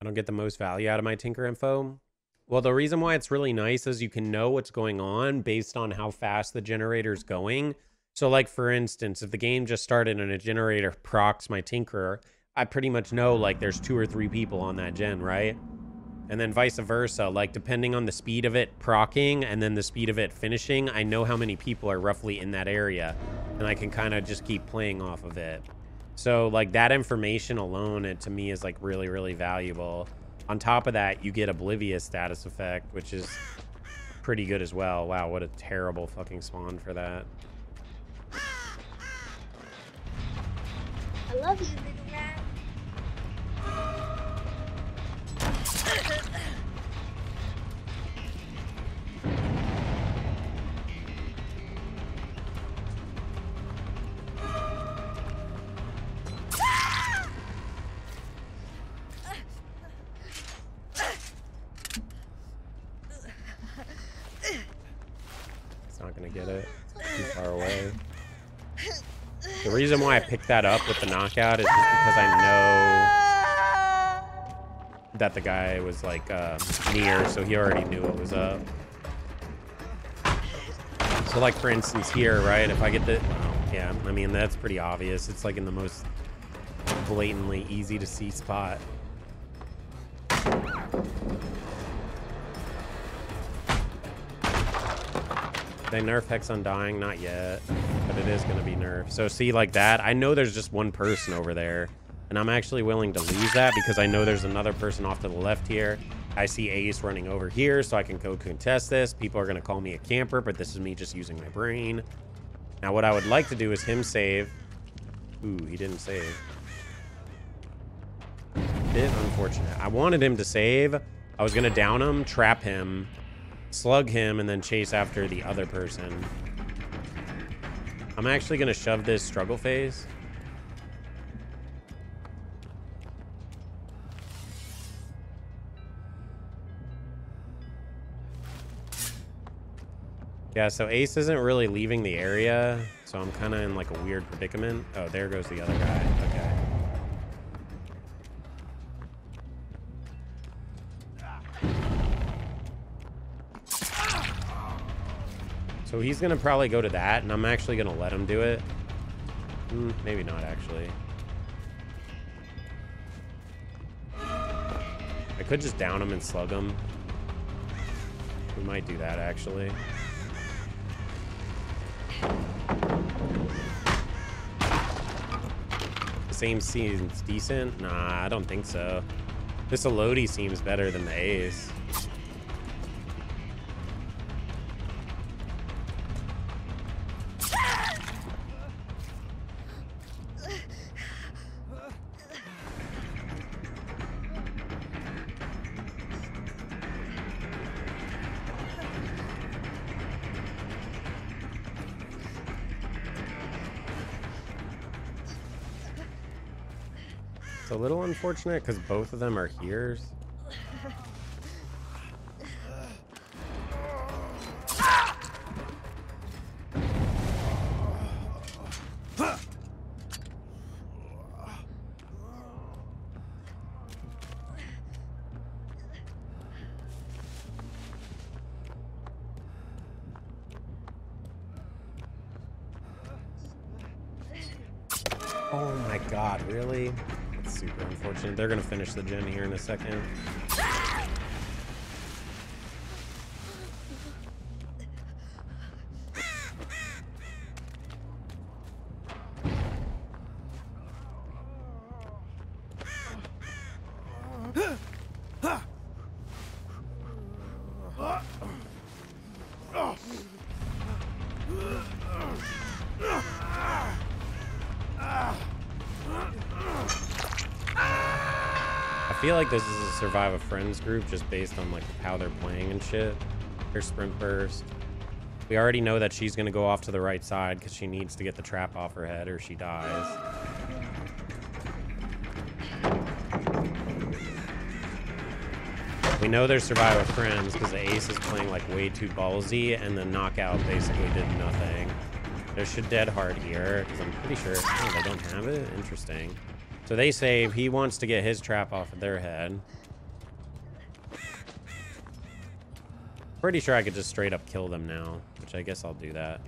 don't get the most value out of my Tinker info? Well, the reason why it's really nice is you can know what's going on based on how fast the generator's going. So like, for instance, if the game just started and a generator procs my Tinkerer, I pretty much know like there's 2 or 3 people on that gen, right? And then vice versa, like depending on the speed of it procking and then the speed of it finishing, I know how many people are roughly in that area. And I can kind of just keep playing off of it. So like that information alone, it to me is like really, really valuable. On top of that, you get Oblivious status effect, which is pretty good as well. Wow, what a terrible fucking spawn for that. I love you, little rat. It's not gonna get it. It's too far away. The reason why I picked that up with the knockout is just because I know that the guy was like near, so he already knew what was up. So like for instance here, right, if I get the, yeah, I mean that's pretty obvious. It's like in the most blatantly easy to see spot. They nerf Hex Undying? Not yet, but it is going to be nerfed. So see, like that, I know there's just one person over there, and I'm actually willing to lose that because I know there's another person off to the left here. I see Ace running over here, so I can go contest this. People are going to call me a camper, but this is me just using my brain. Now, what I would like to do is him save. Ooh, he didn't save. Bit unfortunate. I wanted him to save. I was going to down him, trap him, slug him, and then chase after the other person. I'm actually going to shove this struggle phase. Yeah, so Ace isn't really leaving the area, so I'm kind of in like a weird predicament. Oh, there goes the other guy. Okay. So he's going to probably go to that, and I'm actually going to let him do it. Maybe not, actually. I could just down him and slug him. We might do that, actually. The same seems decent? Nah, I don't think so. This Elodie seems better than the Ace. It's a little unfortunate because both of them are here. Oh my god, really? That's super unfortunate. They're gonna finish the gen here in a second. I feel like this is a Survive a Friends group just based on like how they're playing and shit. Here's Sprint Burst. We already know that she's gonna go off to the right side because she needs to get the trap off her head or she dies. We know there's Survive a Friends because the Ace is playing like way too ballsy and the knockout basically did nothing. There should Dead Hard here because I'm pretty sure they don't have it. Interesting. So they save. He wants to get his trap off of their head. Pretty sure I could just straight up kill them now, which I guess I'll do that.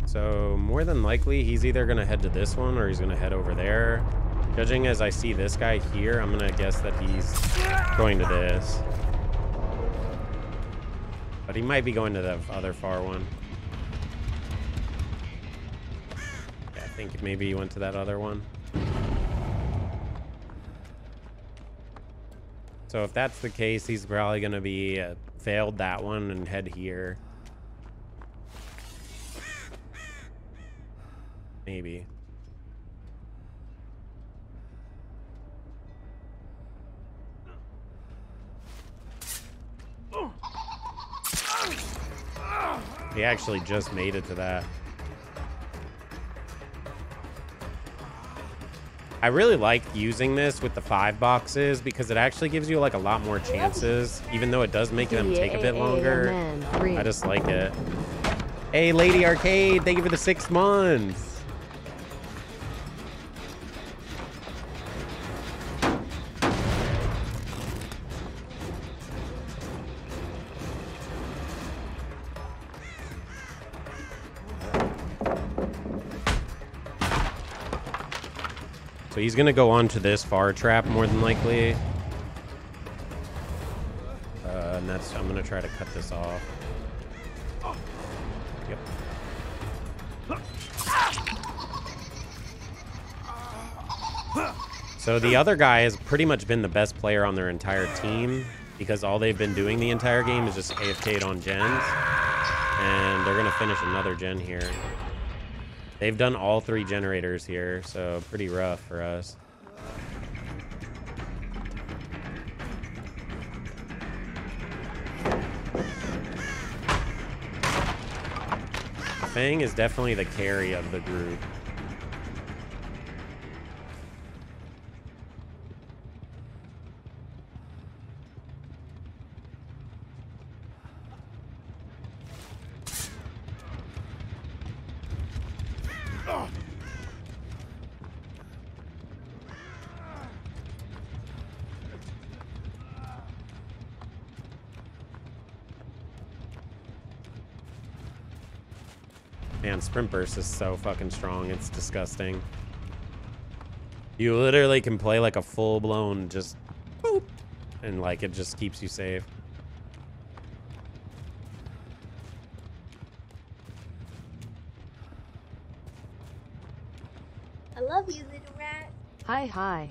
So more than likely, he's either going to head to this one or he's going to head over there. Judging as I see this guy here, I'm going to guess that he's going to this. But he might be going to the other far one. Yeah, I think maybe he went to that other one. So if that's the case, he's probably going to be failed that one and head here. Maybe. He actually just made it to that. I really like using this with the 5 boxes because it actually gives you like a lot more chances, even though it does make them take a bit longer. I just like it. Hey, Lady Arcade, thank you for the 6 months. So he's gonna go on to this far trap more than likely. And that's, I'm gonna try to cut this off. Yep. So the other guy has pretty much been the best player on their entire team because all they've been doing the entire game is just AFK'd on gens. And they're gonna finish another gen here. They've done all 3 generators here, so pretty rough for us. Fang is definitely the carry of the group. Man, sprint burst is so fucking strong. It's disgusting. You literally can play like a full-blown just boop, and like it just keeps you safe. I love you, little rat. Hi, hi.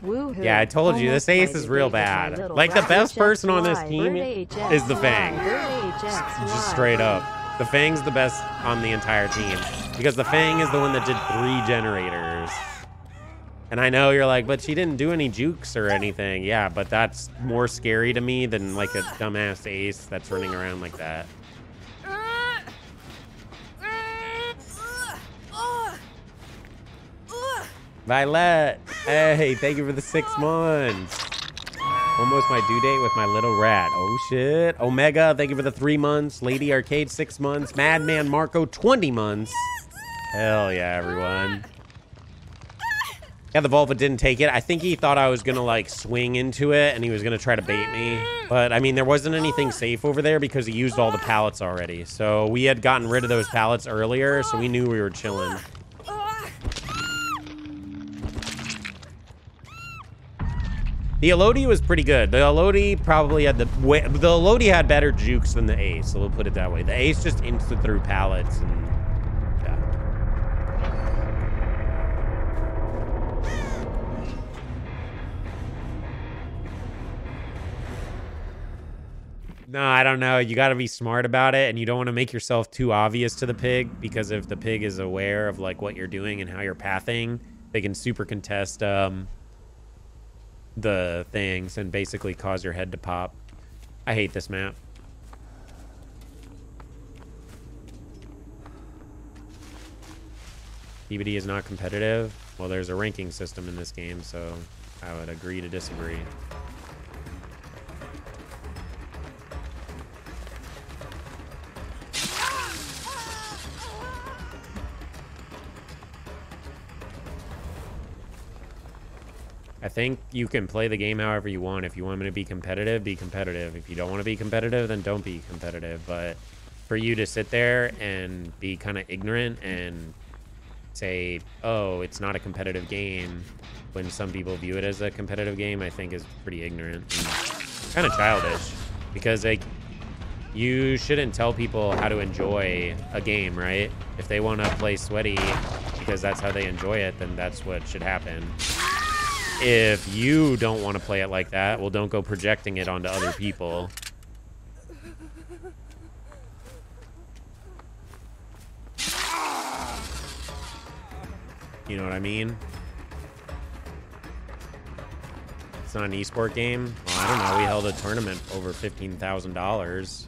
Woohoo. Yeah, I told you, this ace is real bad. Like, the best person on this team is the Fang. Just straight up. The Fang's the best on the entire team. Because the Fang is the one that did 3 generators. And I know you're like, but she didn't do any jukes or anything. Yeah, but that's more scary to me than, like, a dumbass ace that's running around like that. Violet, hey, thank you for the 6 months. Almost my due date with my little rat. Oh, shit. Omega, thank you for the 3 months. Lady Arcade, 6 months. Madman Marco, 20 months. Hell yeah, everyone. Yeah, the Volva didn't take it. I think he thought I was going to, like, swing into it, and he was going to try to bait me. But, I mean, there wasn't anything safe over there because he used all the pallets already. So we had gotten rid of those pallets earlier, so we knew we were chilling. The Elodie was pretty good. The Elodie probably had the Elodie had better jukes than the Ace, so we'll put it that way. The Ace just instant through pallets and yeah. No, I don't know. You got to be smart about it, and you don't want to make yourself too obvious to the pig, because if the pig is aware of like what you're doing and how you're pathing, They can super contest the things and basically cause your head to pop. I hate this map. PvD is not competitive. Well, there's a ranking system in this game, so I would agree to disagree. I think you can play the game however you want. If you want me to be competitive, be competitive. If you don't want to be competitive, then don't be competitive. But for you to sit there and be kind of ignorant and say, oh, it's not a competitive game, when some people view it as a competitive game, I think is pretty ignorant and kind of childish. Because like, you shouldn't tell people how to enjoy a game, right? If they want to play sweaty because that's how they enjoy it, then that's what should happen. If you don't want to play it like that, well, don't go projecting it onto other people. You know what I mean? It's not an esport game. Well, I don't know. We held a tournament over $15,000.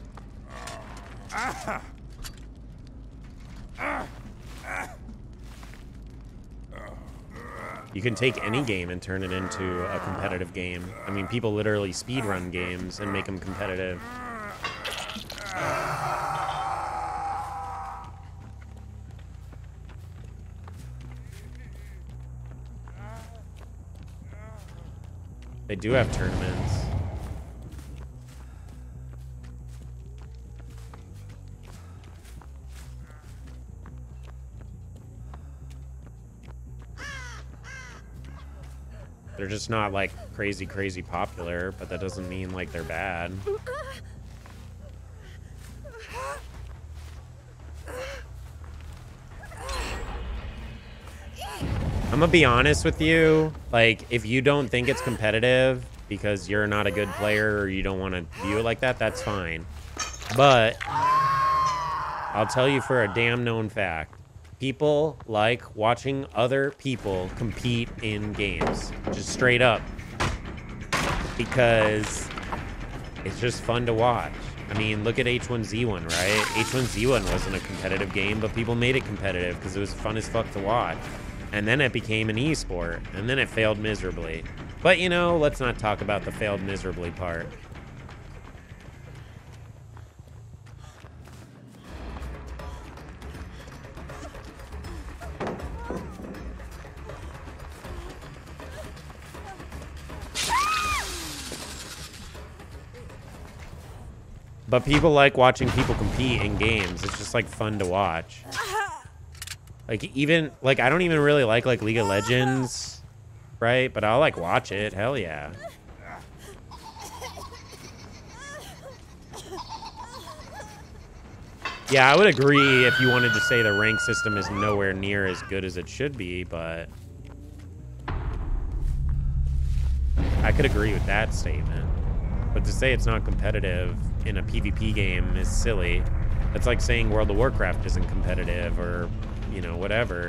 You can take any game and turn it into a competitive game. I mean, people literally speedrun games and make them competitive. They do have tournaments. They're just not like crazy popular, but that doesn't mean like they're bad. I'm gonna be honest with you, like, if you don't think it's competitive because you're not a good player or you don't want to view it like that, that's fine. But I'll tell you for a damn known fact, people like watching other people compete in games, just straight up, because it's just fun to watch. I mean, look at H1Z1, right? H1Z1 wasn't a competitive game, but people made it competitive because it was fun as fuck to watch. And then it became an esport, and then it failed miserably. But, you know, let's not talk about the failed miserably part. But people like watching people compete in games. It's just, like, fun to watch. Like, even, like, I don't even really like League of Legends, right? But I'll, like, watch it. Hell yeah. Yeah, I would agree if you wanted to say the rank system is nowhere near as good as it should be, but I could agree with that statement. But to say it's not competitive in a PvP game is silly. That's like saying World of Warcraft isn't competitive or, you know, whatever.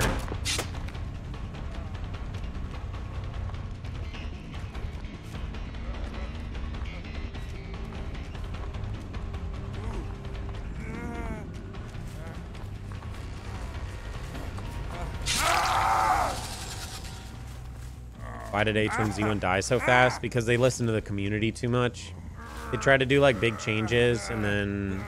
Why did H1Z1 die so fast? Because they listened to the community too much. They tried to do like big changes and then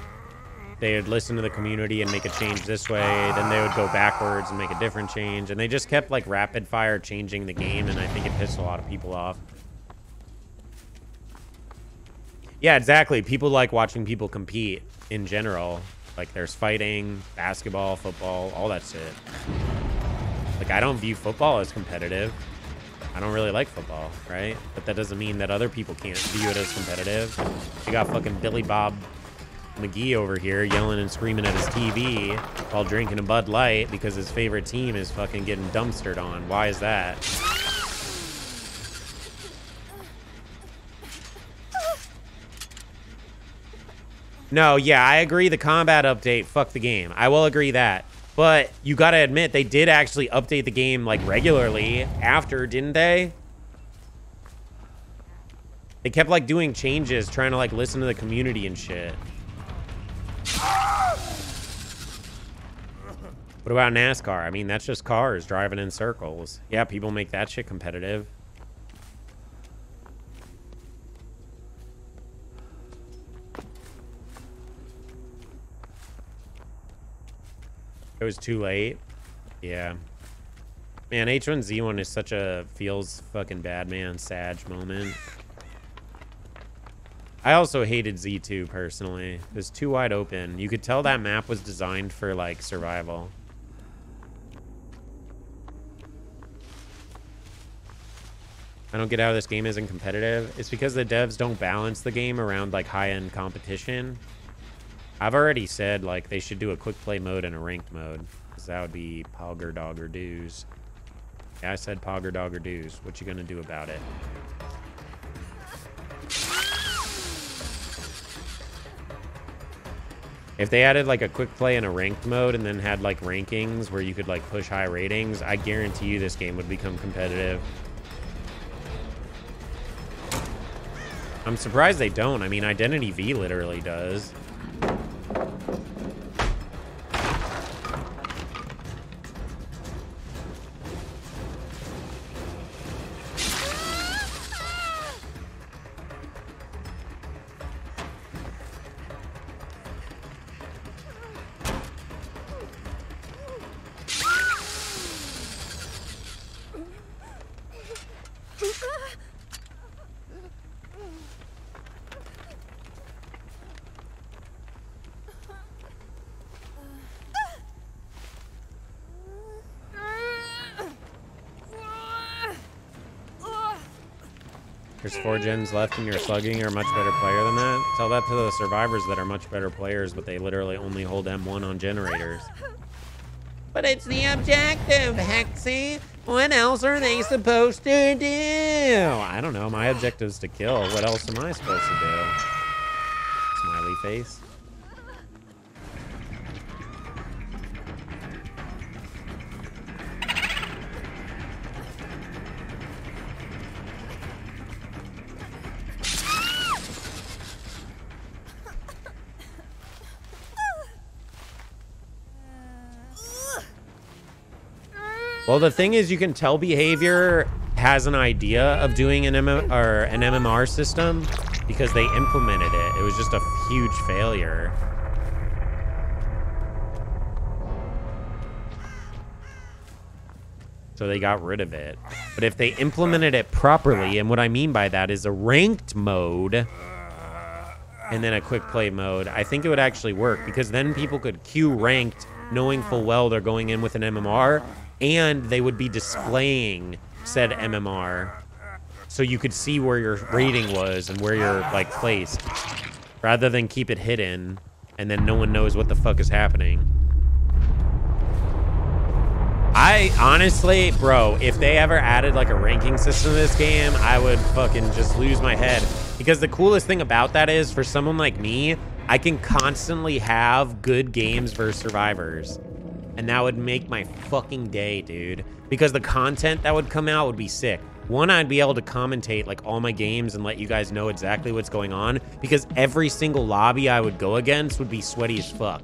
they would listen to the community and make a change this way. Then they would go backwards and make a different change. And they just kept like rapid fire changing the game. And I think it pissed a lot of people off. Yeah, exactly. People like watching people compete in general. Like there's fighting, basketball, football, all that shit. Like I don't view football as competitive. I don't really like football, right? But that doesn't mean that other people can't view it as competitive. You got fucking Billy Bob McGee over here yelling and screaming at his TV while drinking a Bud Light because his favorite team is fucking getting dumpstered on. Why is that? No, yeah, I agree the combat update fucked the game. I will agree that. But you got to admit, they did actually update the game like regularly after, didn't they? They kept like doing changes, trying to like listen to the community and shit. What about NASCAR? I mean, that's just cars driving in circles. Yeah, people make that shit competitive. It was too late. Yeah. Man, H1Z1 is such a feels fucking bad, man. Sag moment. I also hated Z2 personally. It was too wide open. You could tell that map was designed for like survival. I don't get how this game isn't competitive. It's because the devs don't balance the game around like high-end competition. I've already said like they should do a quick play mode and a ranked mode, because that would be Pogger Dogger Doos. Yeah, I said Pogger Dogger Doos. What you gonna do about it? If they added like a quick play and a ranked mode and then had like rankings where you could like push high ratings, I guarantee you this game would become competitive. I'm surprised they don't. I mean, Identity V literally does. There's 4 gens left and you're slugging. You're a much better player than that. Tell that to the survivors that are much better players, but they literally only hold M1 on generators. But it's the objective, Hexy. What else are they supposed to do? I don't know. My objective is to kill. What else am I supposed to do? Smiley face. Well, the thing is, you can tell behavior has an idea of doing an MMR system because they implemented it. It was just a huge failure. So they got rid of it. But if they implemented it properly, and what I mean by that is a ranked mode and then a quick play mode, I think it would actually work, because then people could queue ranked knowing full well they're going in with an MMR, and they would be displaying said MMR so you could see where your rating was and where you're like placed, rather than keep it hidden and then no one knows what the fuck is happening. I honestly, bro, if they ever added like a ranking system to this game, I would fucking just lose my head. Because the coolest thing about that is, for someone like me, I can constantly have good games versus survivors. And that would make my fucking day, dude. Because the content that would come out would be sick. One, I'd be able to commentate like all my games and let you guys know exactly what's going on, because every single lobby I would go against would be sweaty as fuck.